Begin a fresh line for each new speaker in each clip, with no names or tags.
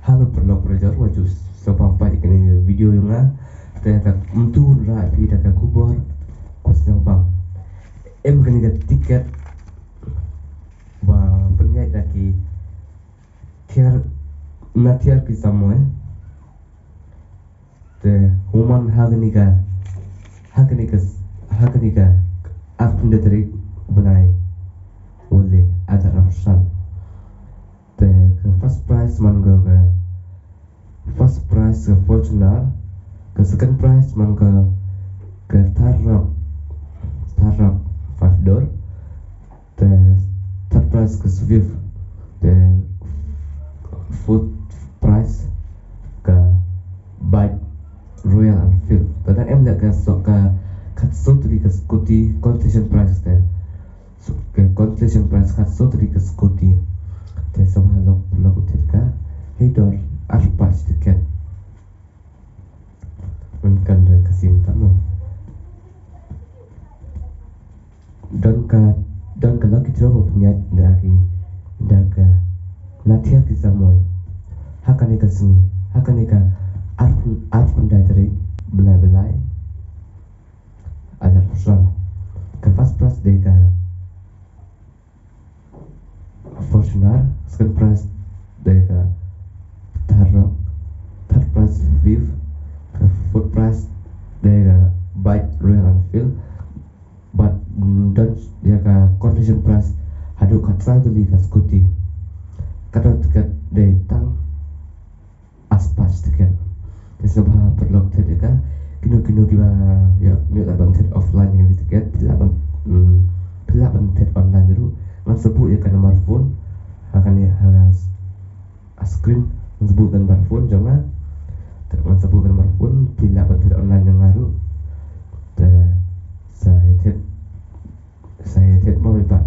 Halo perlo belajar wajus sampai kini video yang ternyata untuk rapi dah kubur kosong bang kini dah tiket bah penyai lagi tiar tiar kisah moe te human hagni ka aku dari benai boleh ada rafsan te ke first prize man go ke first prize ke Fortuner ke second prize man ke Tarok $5 the third prize ke Swift the fourth prize ke Bike Royal Enfield dan lihat ke sok ke katso tadi ke Scotty competition prize te so ke competition prize katso tadi ke Scotty te sama lok ka hedor arpa tiket mungkin dari kesintamu dan kalau kita punya daga latihan kita moy hakane ka singi hakane ka arpun dari belai ada pesan ke first prize de ka Fortuner second prize de ka Tarok third prize Viv ke fourth prize de ka Bike Royal Enfield but dan dia ka condition price hadu katra duli ka Scooty kada tiket de tang aspas tiket sebab perlu tiket ka kino kiba ya mi abang tiket offline yang tiket bila bang tiket online dulu ngan sebut ya ka nomor phone akan ya screen sebutkan nomor phone jangan ngan sebutkan nomor phone bila bang tiket online yang ngaru saya tiket mau pak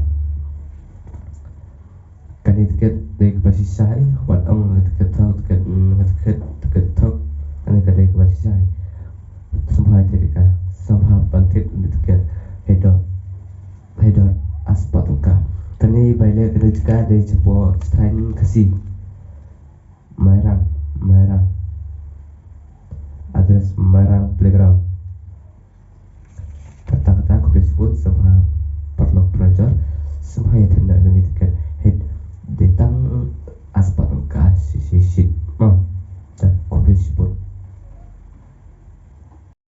kan tiket dari kebasi saya buat orang tiket tahu kan dari kebasi saya semua tiket semua bantit untuk tiket hedor aspat muka kan ini baiknya kena juga dari sebuah stand kasih Marang address Marang Playground kata-kata aku disebut semua perlu belajar semua yang